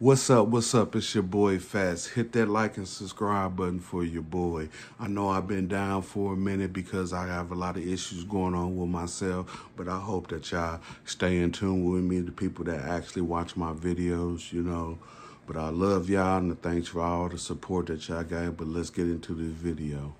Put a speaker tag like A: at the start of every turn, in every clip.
A: What's up? What's up? It's your boy Fats. Hit that like and subscribe button for your boy. I know I've been down for a minute because I have a lot of issues going on with myself, but I hope that y'all stay in tune with me, the people that actually watch my videos. But I love y'all and thanks for all the support that y'all got. But let's get into this video.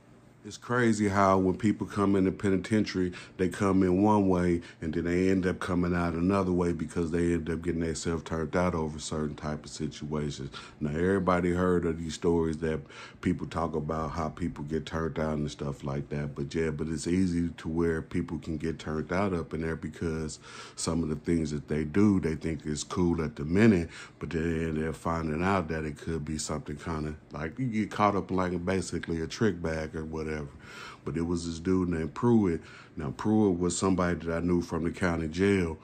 A: It's crazy how when people come in the penitentiary, they come in one way and then they end up coming out another way because they end up getting themselves turned out over certain type of situations. Now, everybody heard of these stories that people talk about how people get turned out and stuff like that. But it's easy to where people can get turned out up in there because some of the things that they do, they think is cool at the minute, but then they're finding out that it could be something kind of like you get caught up in like basically a trick bag or whatever. But it was this dude named Pruitt. Now, Pruitt was somebody that I knew from the county jail,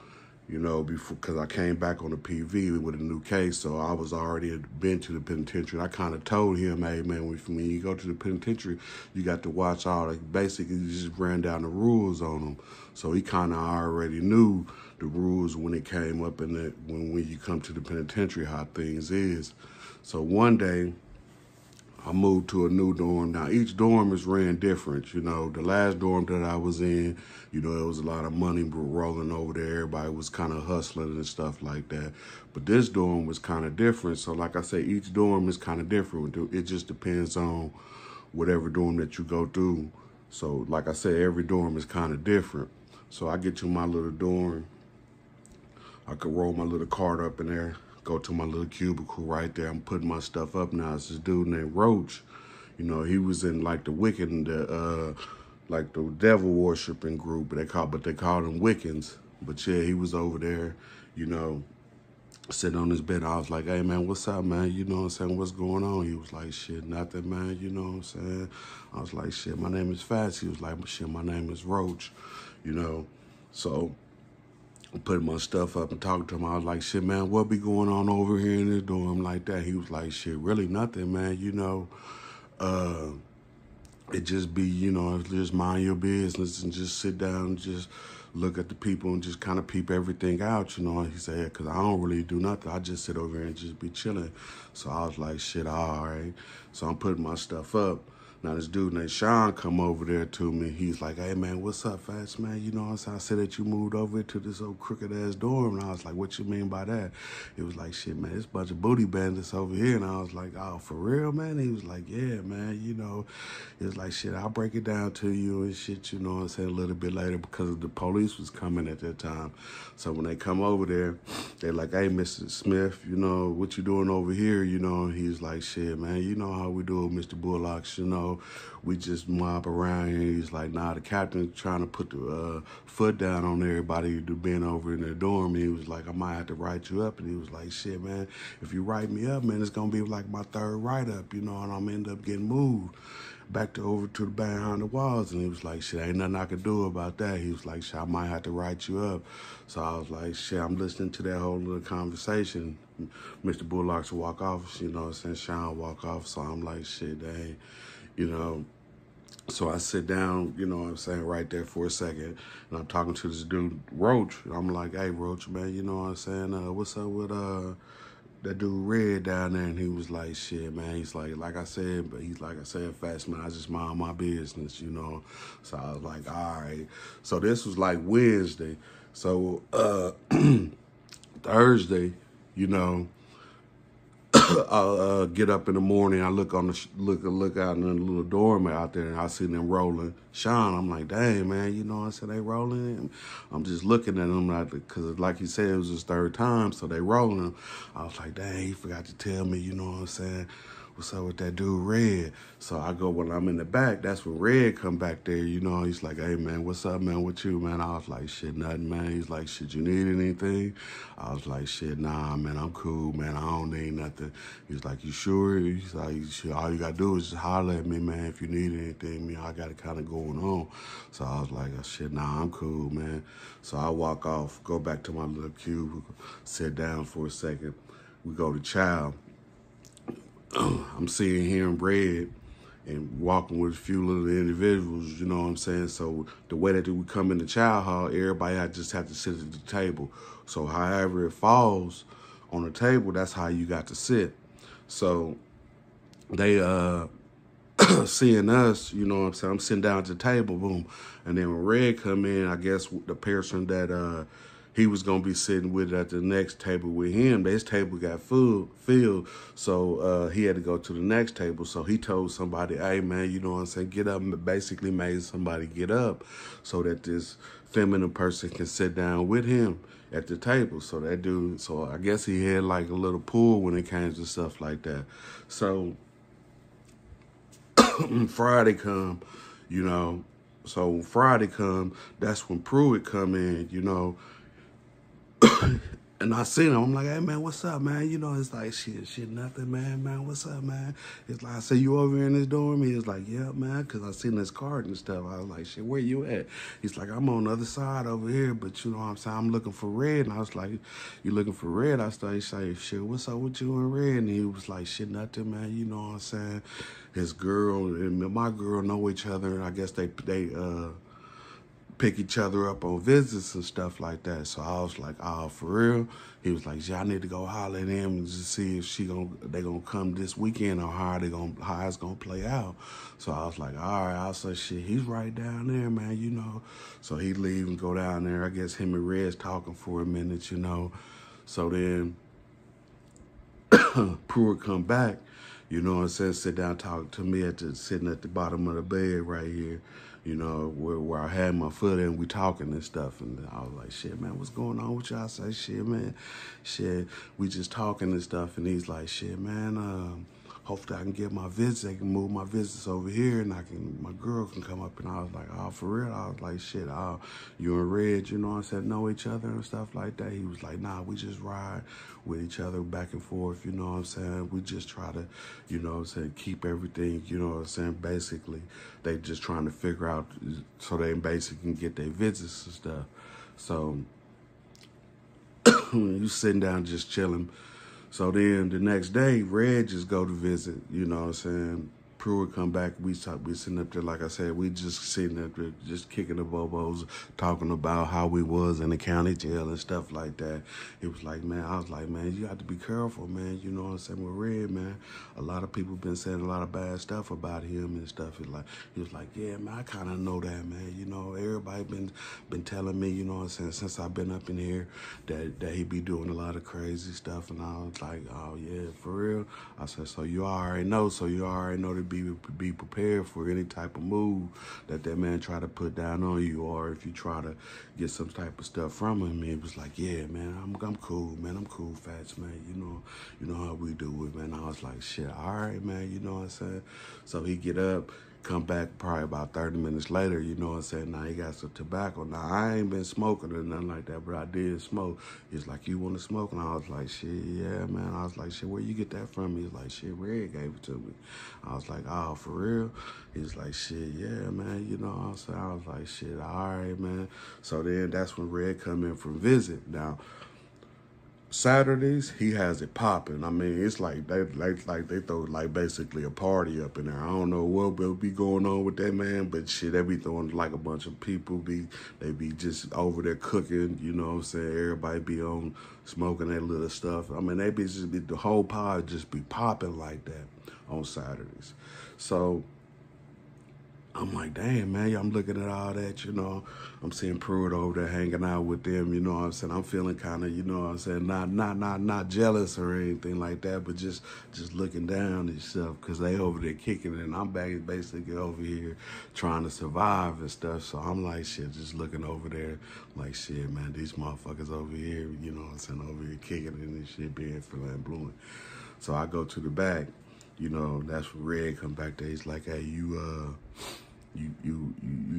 A: before, because I came back on the PV with a new case, so I was already been to the penitentiary. I kind of told him, hey, man, when you go to the penitentiary, you got to watch all the, basically, you just ran down the rules on him. So he kind of already knew the rules when it came up in the, when you come to the penitentiary, how things is. So one day, I moved to a new dorm. Now, each dorm is ran different. The last dorm that I was in, there was a lot of money rolling over there. Everybody was kind of hustling and stuff like that. But this dorm was kind of different. So like I say, each dorm is kind of different. It just depends on whatever dorm that you go through. So like I said, every dorm is kind of different. So I get to my little dorm. I could roll my little cart up in there, go to my little cubicle right there. I'm putting my stuff up now. It's this dude named Roach. He was in like the Wiccan, like the devil worshiping group, but they called him Wiccans. But yeah, he was over there, sitting on his bed. I was like, hey man, what's up, man? You know what I'm saying? What's going on? He was like, shit, nothing, man. You know what I'm saying? I was like, shit, my name is Fats. He was like, shit, my name is Roach, So putting my stuff up and talking to him. I was like, shit, man, what be going on over here in this dorm like that? He was like, shit, really nothing, man. It just be, just mind your business and just sit down and just look at the people and just kind of peep everything out, He said, because I don't really do nothing. I just sit over here and just be chilling. So I was like, shit, all right. So I'm putting my stuff up. Now, this dude named Sean come over there to me. He's like, hey, man, what's up, Fats, man? You know what I'm saying? I said that you moved over to this old crooked-ass dorm. And I was like, what you mean by that? He was like, shit, man, it's a bunch of booty bandits over here. And I was like, oh, for real, man? He was like, yeah, man, He was like, shit, I'll break it down to you and shit, you know what I'm saying, a little bit later because the police was coming at that time. So when they come over there, they're like, hey, Mr. Smith, what you doing over here? He's like, shit, man, you know how we do it, Mr. Bullocks, we just mob around here. He's like, nah, the captain's trying to put the foot down on everybody being over in their dorm. And he was like, I might have to write you up. And he was like, shit, man, if you write me up, man, it's going to be like my third write-up, and I'm end up getting moved back over to the behind the walls. And he was like, shit, ain't nothing I could do about that. He was like, shit, I might have to write you up. So I was like, shit, I'm listening to that whole little conversation. Mr. Bullocks walk off, Sean walk off. So I'm like, shit, dang, So I sit down, right there for a second, and I'm talking to this dude, Roach. And I'm like, hey, Roach, man, what's up with that dude Red down there? And he was like, shit, man. He's like I said, Fats, man, I just mind my business, So I was like, all right. So this was like Wednesday. So Thursday, I'll get up in the morning. I look on the look out in the little dorm out there, and I see them rolling. Sean, I'm like, dang, man, I said they rolling. I'm just looking at them because, like he said, it was his third time, so they rolling. I was like, dang, he forgot to tell me. You know what I'm saying? What's up with that dude Red? So I go when I'm in the back. That's when Red come back there. He's like, hey man, what's up, man? With you, man? I was like, shit, nothing, man. He's like, shit, you need anything? I was like, shit, nah, man, I'm cool, man. I don't need nothing. He's like, you sure? He's like, all you gotta do is just holler at me, man. If you need anything, I got it kind of going on. So I was like, oh, shit, nah, I'm cool, man. So I walk off, go back to my little cubicle, sit down for a second. We go to chow. I'm seeing him Red and walking with a few little individuals, you know what I'm saying? So the way that we come in the chow hall, everybody just have to sit at the table. So however it falls on the table, that's how you got to sit. So they seeing us, you know what I'm saying? I'm sitting down at the table, boom. And then when Red come in, I guess the person that he was gonna be sitting with at the next table with him, his table got filled. So he had to go to the next table. So he told somebody, hey man, you know what I'm saying, get up, and basically made somebody get up so that this feminine person can sit down with him at the table. So that dude, so I guess he had like a little pull when it came to stuff like that. So Friday come, you know, so Friday come, that's when Pruitt come in, you know. And I seen him, I'm like, hey man, what's up, man? You know, it's like, shit, nothing, man, what's up, man? It's like, I say, you over here in this dorm? He was like, yeah, man, because I seen this card and stuff. I was like, shit, where you at? He's like, I'm on the other side over here, but you know what I'm saying? I'm looking for Red. And I was like, you looking for Red? I started saying, shit, what's up with you and Red? And he was like, shit, nothing, man, you know what I'm saying? His girl and my girl know each other, and I guess they pick each other up on visits and stuff like that. So I was like, oh, for real? He was like, yeah, I need to go holler at him and just see if they gonna come this weekend or how it's gonna play out. So I was like, all right. I was like, shit, he's right down there, man, you know. So he leave and go down there. I guess him and Red's talking for a minute, you know. So then Pruitt come back, you know what I'm saying, sit down talking to me sitting at the bottom of the bed right here, you know, where I had my foot in, we talking and stuff. And I was like, shit, man, what's going on with y'all? I say, shit, man, shit, we just talking and stuff. And he's like, shit, man, hopefully I can get my visits. They can move my visits over here and my girl can come up. And I was like, oh, for real? I was like, shit, you and Red, you know what I'm saying, know each other and stuff like that. He was like, nah, we just ride with each other back and forth, you know what I'm saying? We just try to, you know what I'm saying, keep everything, you know what I'm saying? Basically, they just trying to figure out so they basically can get their visits and stuff. So you sitting down just chilling. So then the next day, Red just go to visit, you know what I'm saying? Pruitt come back, we sitting up there, like I said, we just sitting up there, just kicking the bobos, talking about how we was in the county jail and stuff like that. He was like, man, I was like, man, you have to be careful, man, you know what I'm saying, with Red, man. A lot of people been saying a lot of bad stuff about him and stuff. He was like, yeah, man, I kind of know that, man, you know, everybody been telling me, you know what I'm saying, since I've been up in here, that he be doing a lot of crazy stuff. And I was like, oh, yeah, for real? I said, so you already know to be prepared for any type of move that man try to put down on you, or if you try to get some type of stuff from him. He was like, yeah, man, I'm cool, man. I'm cool, Fats, man. You know how we do it, man. I was like, shit, all right, man. You know what I'm saying? So he get up, come back probably about 30 minutes later, you know what I'm saying? Now he got some tobacco. Now I ain't been smoking or nothing like that, but I did smoke. He's like, you want to smoke? And I was like, shit, yeah, man. I was like, shit, where you get that from? He's like, shit, Red gave it to me. I was like, oh, for real? He's like, shit, yeah, man. You know what I'm saying? I was like, shit, all right, man. So then that's when Red come in from visit. Now, Saturdays, he has it popping. I mean, it's like they throw like basically a party up in there. I don't know what will be going on with that, man, but shit, they be throwing like a bunch of people they be just over there cooking, you know what I'm saying? Everybody be on smoking that little stuff. I mean, the whole pod just be popping like that on Saturdays. So I'm like, damn, man, I'm looking at all that, you know. I'm seeing Pruitt over there hanging out with them, you know what I'm saying? I'm feeling kind of, you know what I'm saying, not jealous or anything like that, but just looking down and stuff, because they over there kicking it, and I'm basically over here trying to survive and stuff. So I'm like, shit, just looking over there, like, shit, man, these motherfuckers over here, you know what I'm saying, over here kicking it and shit, being flamboyant. So I go to the back, you know, that's when Red come back there. He's like, hey, you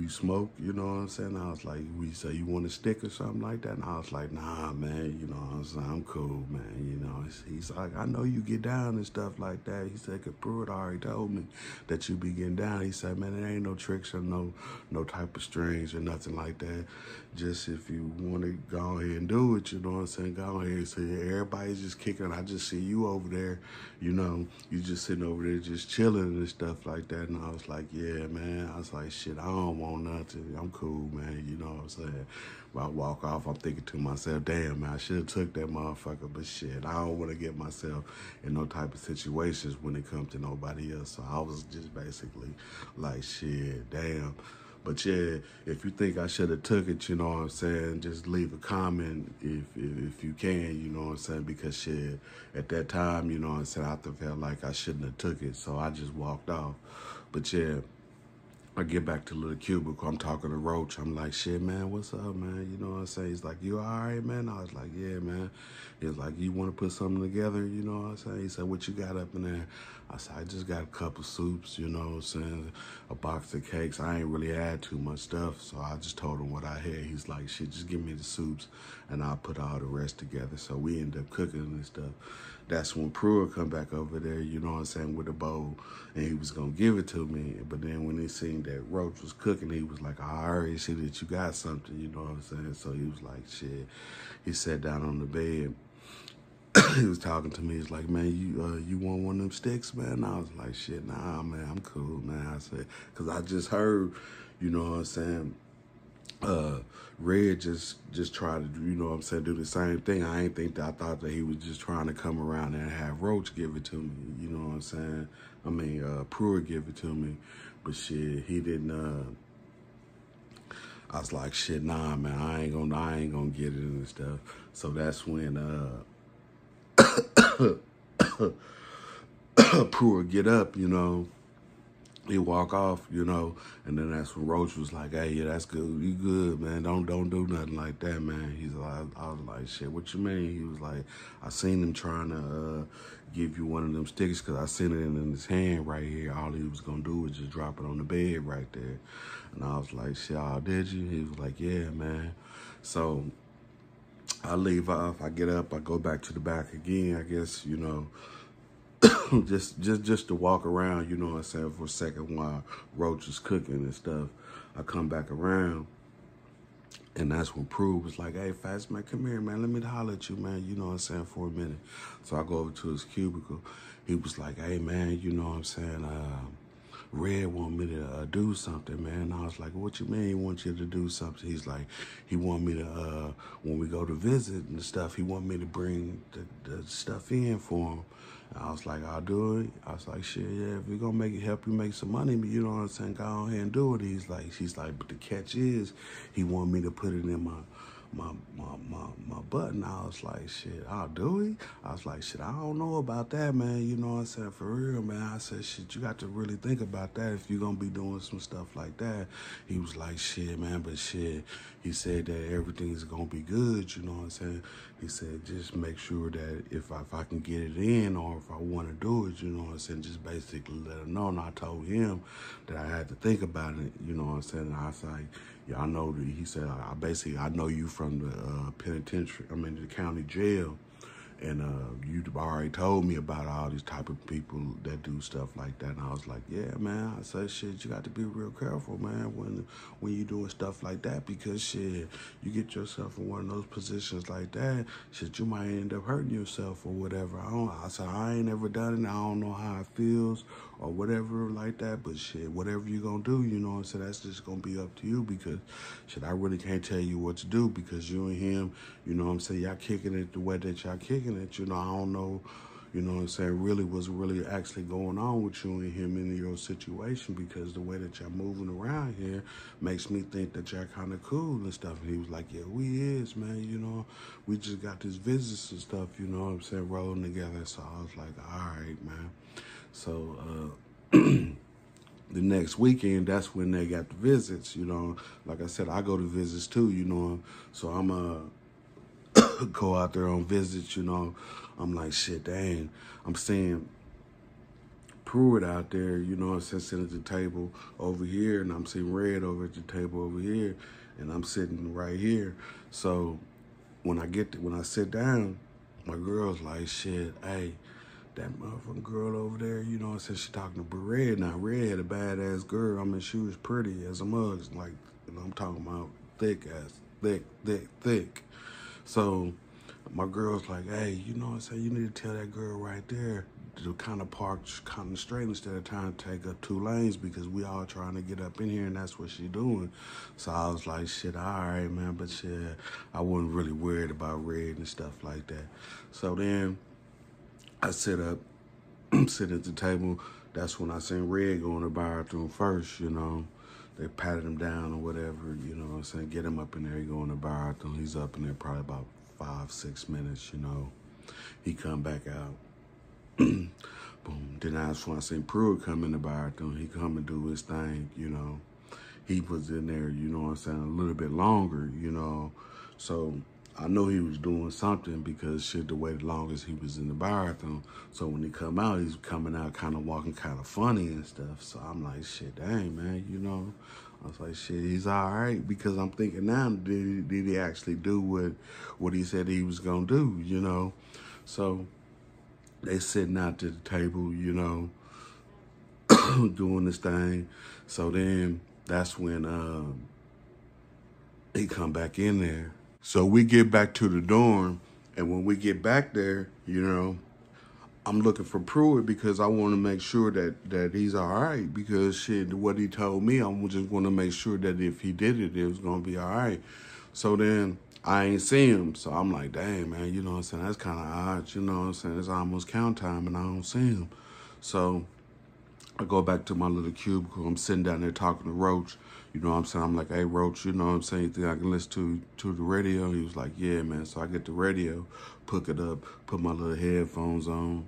A: smoke, you know what I'm saying? I was like, we say you want a stick or something like that? And I was like, nah, man, you know what I'm saying? I'm cool, man, you know. He's like, I know you get down and stuff like that. He said, 'cause Pruitt already told me that you be getting down. He said, man, there ain't no tricks or no type of strings or nothing like that. Just if you want to go ahead and do it, you know what I'm saying? Go ahead. So everybody's just kicking. I just see you over there, you know, you just sitting over there just chilling and stuff like that. And I was like, yeah, man. I was like, shit, I don't want nothing. I'm cool, man. You know what I'm saying? When I walk off, I'm thinking to myself, damn, man, I should have took that motherfucker. But shit, I don't want to get myself in no type of situations when it comes to nobody else. So I was just basically like, shit, damn. But yeah, if you think I should have took it, you know what I'm saying, just leave a comment if you can, you know what I'm saying, because shit, at that time, you know what I'm saying, I felt like I shouldn't have took it, so I just walked off. But yeah, I get back to the little cubicle, I'm talking to Roach, I'm like, shit, man, what's up, man, you know what I'm saying, he's like, you all right, man? I was like, yeah, man. He's like, you want to put something together, you know what I'm saying? He said, what you got up in there? I said, I just got a couple soups, you know what I'm saying, a box of cakes. I ain't really had too much stuff, so I just told him what I had. He's like, shit, just give me the soups, and I'll put all the rest together. So we end up cooking and stuff. That's when Pruitt come back over there, you know what I'm saying, with a bowl, and he was going to give it to me. But then when he seen that Roach was cooking, he was like, I already see that you got something, you know what I'm saying? So he was like, shit. He sat down on the bed. He was talking to me. He's like, man, you want one of them sticks, man? I was like, shit, nah, man, I'm cool, man. I said, because I just heard, you know what I'm saying, Red just tried to, you know what I'm saying, do the same thing. I thought that he was just trying to come around and have Roach give it to me, you know what I'm saying? I mean, Pruitt give it to me, but shit, he didn't, I was like, shit, nah, man, I ain't gonna get it and stuff. So that's when, Pruitt get up, you know, he walk off, you know, and then that's when Roach was like, hey, yeah, that's good. You good, man. Don't do nothing like that, man. He's like, I was like, shit, what you mean? He was like, I seen him trying to give you one of them sticks because I seen it in his hand right here. All he was going to do was just drop it on the bed right there. And I was like, shit, oh, did you? He was like, yeah, man. So I leave off, I get up, I go back to the back again, I guess, you know, just to walk around, you know what I'm saying, for a second while Roach is cooking and stuff. I come back around, and that's when Pruitt was like, hey, Fast Man, come here, man, let me holler at you, man, you know what I'm saying, for a minute. So I go over to his cubicle. He was like, hey, man, you know what I'm saying, Red want me to do something, man. I was like, what you mean he wants you to do something? He's like, he want me to, when we go to visit and stuff, he want me to bring the stuff in for him. And I was like, I'll do it. I was like, shit, yeah, if we're going to help you make some money, you know what I'm saying, go on ahead and do it. He's like, but the catch is, he want me to put it in my button. I was like, shit, I'll do it. I was like, shit, I don't know about that, man. You know what I'm saying? For real, man. I said, shit, you got to really think about that if you're going to be doing some stuff like that. He was like, shit, man, but shit. He said that everything's going to be good, you know what I'm saying? He said, just make sure that if I can get it in or if I want to do it, you know what I'm saying, just basically let him know. And I told him that I had to think about it, you know what I'm saying? And I was like, yeah, I know, he said, I know you from the penitentiary, the county jail. And you already told me about all these type of people that do stuff like that. And I was like, yeah, man. I said, shit, you got to be real careful, man, when you doing stuff like that, because shit, you get yourself in one of those positions like that, shit, you might end up hurting yourself or whatever. I said, I ain't never done it. I don't know how it feels or whatever like that, but shit, whatever you gonna do, you know what I'm saying, that's just gonna be up to you, because shit, I really can't tell you what to do, because you and him, you know what I'm saying, y'all kicking it the way that y'all kicking it, you know, I don't know, you know what I'm saying, really what's really actually going on with you and him in your situation, because the way that y'all moving around here makes me think that y'all kind of cool and stuff. And he was like, yeah, we is, man, you know, we just got these visits and stuff, you know what I'm saying, rolling together. So I was like, all right, man. So the next weekend, that's when they got the visits, you know. Like I said, I go to visits too, you know. So I'm go out there on visits, you know. I'm like, shit, dang. I'm seeing Pruitt out there, you know, sitting at the table over here, and I'm seeing Red over at the table over here, and I'm sitting right here. So when I sit down, my girl's like, shit, hey, that motherfucking girl over there, you know, since she talking to Red. Now, Red had a badass girl. I mean, she was pretty as a mug. Like, you know, I'm talking about thick. So My girl's like, hey, you know what I'm saying? You need to tell that girl right there to kind of park kind of straight instead of trying to take up 2 lanes because we all trying to get up in here and that's what she doing. So I was like, shit, all right, man. But shit, I wasn't really worried about red and stuff like that. So then I sit up, sit at the table. That's when I seen Red go in the bathroom first, you know. They patted him down or whatever, you know what I'm saying? Get him up in there, he go in the bathroom. He's up in there probably about 5-6 minutes, you know. He come back out. Boom. Then that's when I seen Pruitt come in the bathroom. He come and do his thing, you know. He was in there, you know what I'm saying, a little bit longer, you know. So I know he was doing something because shit, the way the longest he was in the bathroom. So when he come out, he's coming out kind of walking kind of funny and stuff. So I'm like, shit, dang, man, you know. I was like, shit, he's all right. Because I'm thinking now, did he actually do what he said he was going to do, you know? So they sitting out to the table, you know, doing this thing. So then that's when he come back in there. So we get back to the dorm, and when we get back there, you know, I'm looking for Pruitt because I want to make sure that he's all right because shit, what he told me, I just want to make sure that if he did it, it was going to be all right. So then I ain't see him. So I'm like, dang, man, you know what I'm saying? That's kind of odd, you know what I'm saying? It's almost count time and I don't see him. So I go back to my little cubicle. I'm sitting down there talking to Roach. You know what I'm saying? I'm like, hey, Roach, you know what I'm saying? You think I can listen to the radio? He was like, yeah, man. So I get the radio, hook it up, put my little headphones on.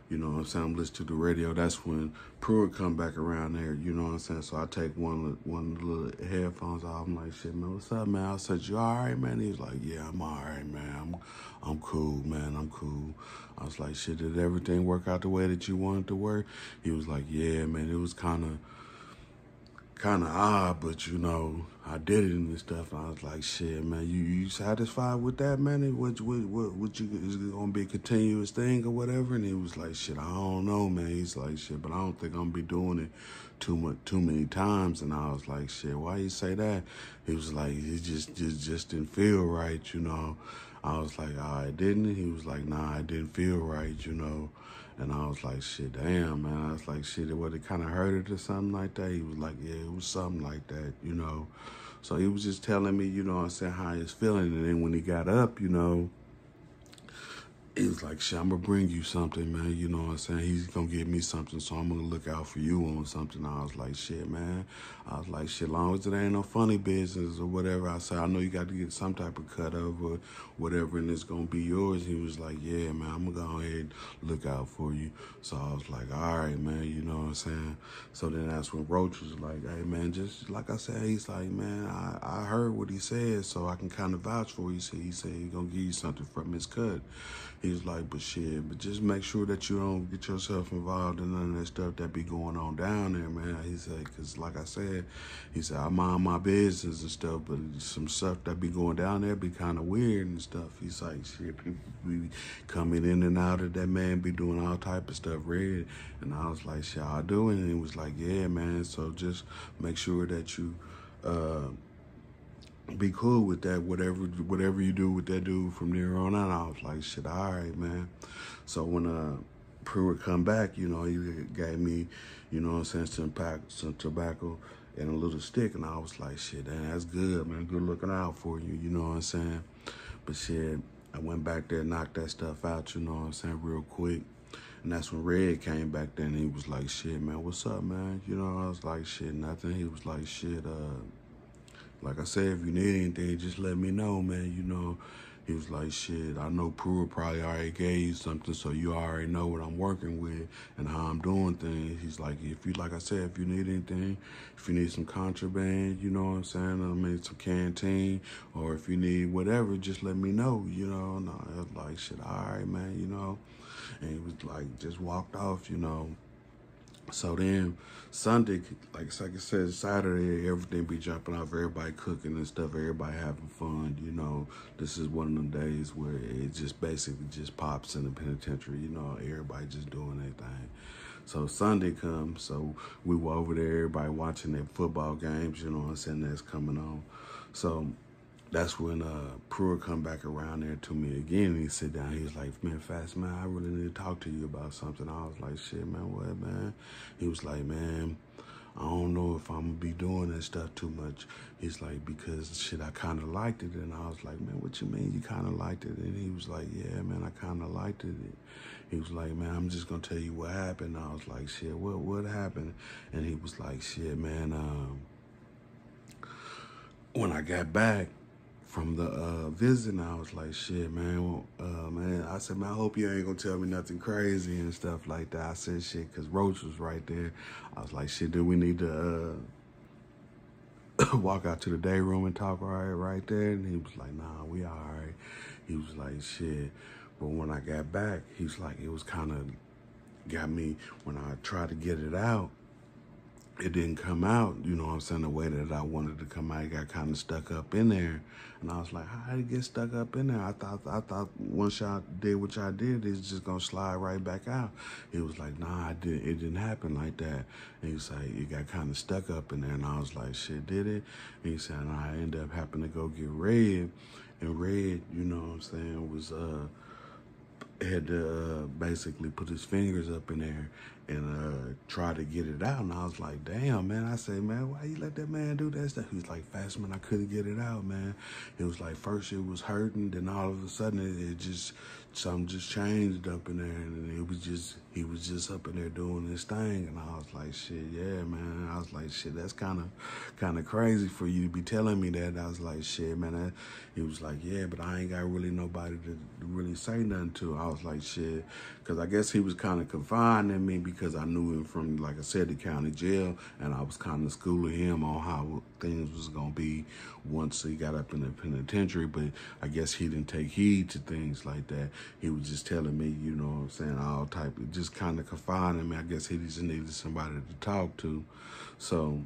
A: You know what I'm saying? I'm listening to the radio. That's when Pruitt come back around there. You know what I'm saying? So I take one of the little headphones off. I'm like, shit, man, what's up, man? I said, you all right, man? He was like, yeah, I'm all right, man. I'm cool, man. I'm cool. I was like, shit, did everything work out the way that you wanted to work? He was like, yeah, man. It was kind of odd, but you know, I did it and stuff. And I was like, shit, man, you satisfied with that, man? What you, is it gonna be a continuous thing or whatever? And he was like, shit, I don't know, man. He's like, shit, but I don't think I'm gonna be doing it too many times. And I was like, shit, why you say that? He was like, it just didn't feel right, you know. I was like, it didn't. He was like, nah, it didn't feel right, you know. And I was like, shit, damn, man. I was like, shit, it kind of hurt it or something like that? He was like, yeah, it was something like that, you know. So he was just telling me, you know what I'm saying, how he was feeling. And then when he got up, you know, he was like, shit, I'm going to bring you something, man. You know what I'm saying? He's going to give me something, so I'm going to look out for you on something. I was like, shit, man. I was like, shit, as long as it ain't no funny business or whatever. I said, I know you got to get some type of cut of or whatever, and it's going to be yours. He was like, yeah, man, I'm going to go ahead and look out for you. So I was like, all right, man, you know what I'm saying? So then that's when Roach was like, hey, man, just like I said, he's like, man, I heard what he said, so I can kind of vouch for you. He said he's going to give you something from his cut. He was like, but shit, but just make sure that you don't get yourself involved in none of that stuff that be going on down there, man. He said, because like I said, he said, I mind my business and stuff, but some stuff that be going down there be kind of weird and stuff. He's like, shit, people be coming in and out of that, man, be doing all type of stuff, Red. And I was like, shit, I do it. And he was like, yeah, man, so just make sure that you, be cool with that, whatever you do with that dude from there on out. I was like, shit, all right, man. So when Pruitt come back, you know, he gave me, you know what I'm saying, some tobacco and a little stick, and I was like, shit, damn, that's good, man. Good looking out for you, you know what I'm saying? But shit, I went back there, knocked that stuff out, you know what I'm saying, real quick. And that's when Red came back there, and he was like, shit, man, what's up, man? You know, I was like, shit, nothing. He was like, shit, like I said, if you need anything, just let me know, man. You know, he was like, shit, I know Pruitt probably already gave you something, so you already know what I'm working with and how I'm doing things. He's like, like I said, if you need anything, if you need some contraband, you know what I'm saying? I mean, some canteen, or if you need whatever, just let me know, you know? And I was like, shit, all right, man, you know? And he was like, just walked off, you know? So then Sunday, like I said, Saturday, everything be jumping off, everybody cooking and stuff, everybody having fun, you know. This is one of them days where it just basically just pops in the penitentiary, you know, everybody just doing their thing. So Sunday comes, so we were over there, everybody watching their football games, you know what I'm saying, that's coming on. So that's when Pruitt come back around there to me again, and he sit down. He was like, man, Fast, man, I really need to talk to you about something. I was like, shit, man, what, man? He was like, man, I don't know if I'm going to be doing that stuff too much. He's like, because, shit, I kind of liked it. And I was like, man, what you mean you kind of liked it? And he was like, yeah, man, I kind of liked it. He was like, man, I'm just going to tell you what happened. I was like, shit, what happened? And he was like, shit, man, when I got back from the visit, I was like, shit, man, man. I said, man, I hope you ain't gonna tell me nothing crazy and stuff like that. I said, shit, because Roach was right there. I was like, shit, do we need to walk out to the day room and talk right there? And he was like, nah, we all right. He was like, shit. But when I got back, he was like, it was kind of got me, when I tried to get it out, it didn't come out, you know what I'm saying, the way that I wanted to come out. It got kind of stuck up in there. And I was like, how did it get stuck up in there? I thought once y'all did what y'all did, it's just gonna slide right back out. He was like, nah, it didn't happen like that. And he was like, it got kind of stuck up in there. And I was like, shit, did it? And he said, nah, I ended up having to go get Red. And Red, you know what I'm saying, was had to basically put his fingers up in there and try to get it out. And I was like, damn, man. I said, man, why you let that man do that stuff? He was like, Fast, man, I couldn't get it out, man. It was like, first it was hurting, then all of a sudden it just, something just changed up in there. And it was just, he was just up in there doing his thing. And I was like, shit, yeah, man. I was like, shit, that's kind of crazy for you to be telling me that. I was like, shit, man. He was like, yeah, but I ain't got really nobody to really say nothing to. I was like, shit, because I guess he was kind of confining me because I knew him from, like I said, the county jail, and I was kind of schooling him on how things was going to be once he got up in the penitentiary, but I guess he didn't take heed to things like that. He was just telling me, you know what I'm saying, all type of, just kind of confining me. I guess he just needed somebody to talk to. So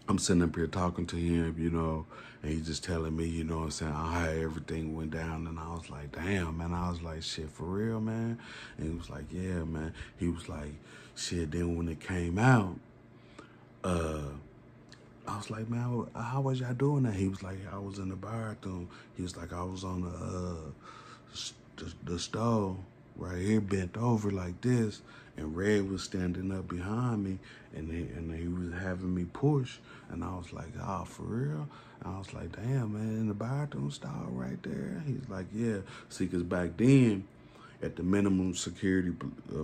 A: I'm sitting up here talking to him, you know, and he's just telling me, you know what I'm saying, how everything went down. And I was like, damn, man. I was like, shit, for real, man? And he was like, yeah, man. He was like, shit, then when it came out, I was like, man, how was y'all doing that? He was like, I was in the bathroom. He was like, I was on the stove right here, bent over like this, and Red was standing up behind me, and he was having me push, and I was like, oh, for real? And I was like, damn, man, in the bathroom stall right there? He's like, yeah. See, because back then, at the minimum security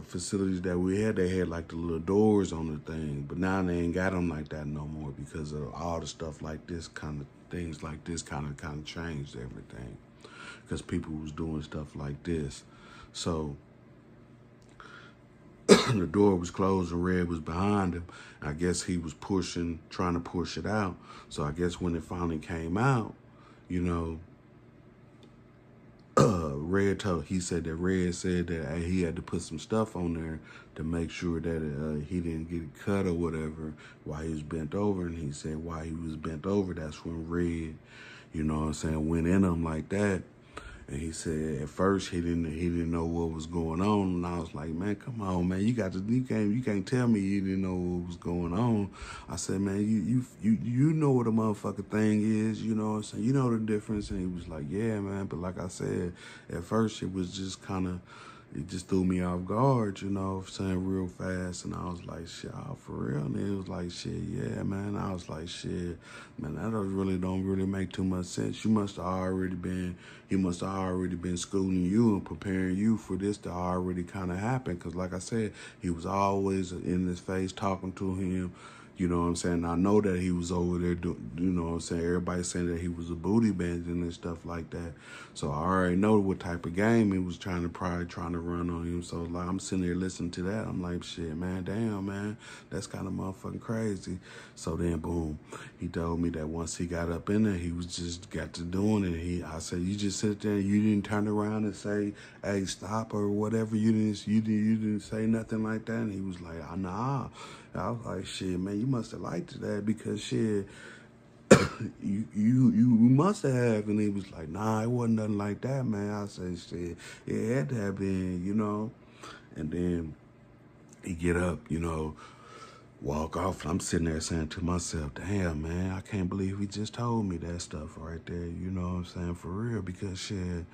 A: facilities that we had, they had like the little doors on the thing, but now they ain't got them like that no more because of all the stuff like this, kind of things like this kind of changed everything because people was doing stuff like this. So the door was closed and Red was behind him. I guess he was trying to push it out. So I guess when it finally came out, you know, he said that he had to put some stuff on there to make sure that he didn't get cut or whatever while he was bent over. And he said while he was bent over, that's when Red, you know what I'm saying, went in him like that. And he said at first he didn't know what was going on, and I was like, man, come on, man, you can't tell me you didn't know what was going on. I said, man, you know what a motherfucking thing is, you know what I'm saying? You know the difference. And he was like, yeah, man, but like I said, at first it was just it just threw me off guard, you know what I'm saying, real fast. And I was like, shit, oh, for real? And it was like, shit, yeah, man. I was like, shit, man, that don't really make too much sense. He must have already been schooling you and preparing you for this to already kind of happen. Because like I said, he was always in his face talking to him. You know what I'm saying? I know that he was over there, you know what I'm saying? Everybody's saying that he was a booty bandit and stuff like that. So I already know what type of game he was probably trying to run on him. So like I'm sitting there listening to that. I'm like, shit, man, damn, man. That's kind of motherfucking crazy. So then, boom, he told me that once he got up in there, he was just got to doing it. I said, you just sit there and you didn't turn around and say, hey, stop or whatever. You didn't say nothing like that. And he was like, nah. I was like, shit, man, you must have liked that because shit, you must have. And he was like, nah, it wasn't nothing like that, man. I said, shit, it had to have been, you know. And then he get up, you know. walk off. I'm sitting there saying to myself, damn, man, I can't believe he just told me that stuff right there. You know what I'm saying? For real, because shit,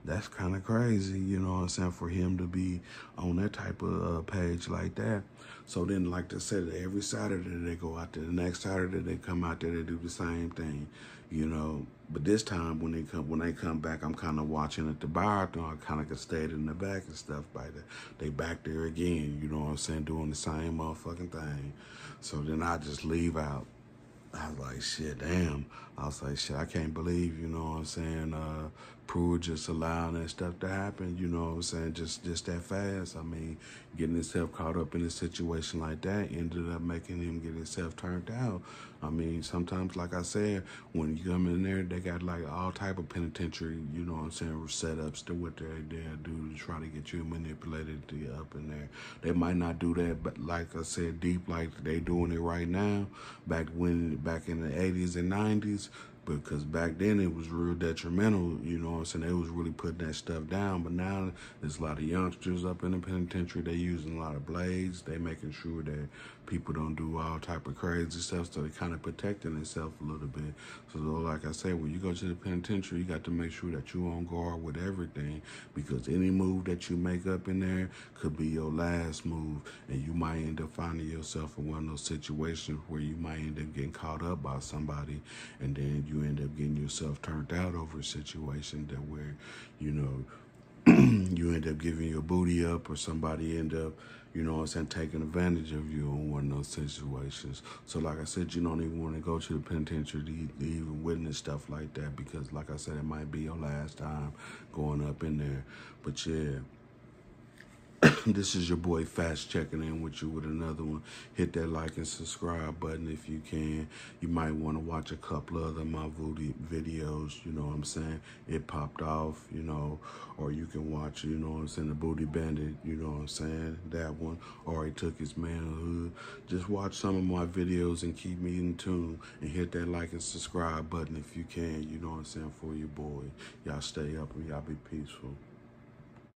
A: that's kind of crazy, you know what I'm saying, for him to be on that type of page like that. So then, like I said, every Saturday they go out there. The next Saturday they come out there, they do the same thing, you know. But this time when they come back, I'm kind of watching at the bar. I kind of stayed in the back and stuff like that. They back there again, you know what I'm saying, doing the same motherfucking thing. So then I just leave out. I was like, shit, damn. I was like, shit, I can't believe, you know what I'm saying, Pruitt just allowing that stuff to happen, you know what I'm saying, just that fast. I mean, getting himself caught up in a situation like that ended up making him get himself turned out. I mean, sometimes, like I said, when you come in there, they got like all type of penitentiary, you know what I'm saying, setups to what they do to try to get you manipulated to get up in there. They might not do that, but like I said, deep like they doing it right now. Back in the 80s and 90s, because back then it was real detrimental, you know what I'm saying? They was really putting that stuff down. But now there's a lot of youngsters up in the penitentiary. They using a lot of blades. They making sure that people don't do all type of crazy stuff. So they kind of protecting themselves a little bit. So like I said, when you go to the penitentiary, you got to make sure that you on guard with everything, because any move that you make up in there could be your last move, and you might end up finding yourself in one of those situations where you might end up getting caught up by somebody, and then you end up getting yourself turned out over a situation that where, you know, you end up giving your booty up, or somebody end up, you know what I'm saying, taking advantage of you in one of those situations. So like I said, you don't even want to go to the penitentiary to even witness stuff like that, because like I said, it might be your last time going up in there. But yeah, this is your boy Fast checking in with you with another one. Hit that like and subscribe button if you can. You might want to watch a couple of my videos, you know what I'm saying. It popped off, you know, or you can watch, you know what I'm saying, the Booty Bandit, you know what I'm saying, that one, or he took his manhood. Just watch some of my videos and keep me in tune, and hit that like and subscribe button if you can, you know what I'm saying, for your boy. Y'all stay up and y'all be peaceful.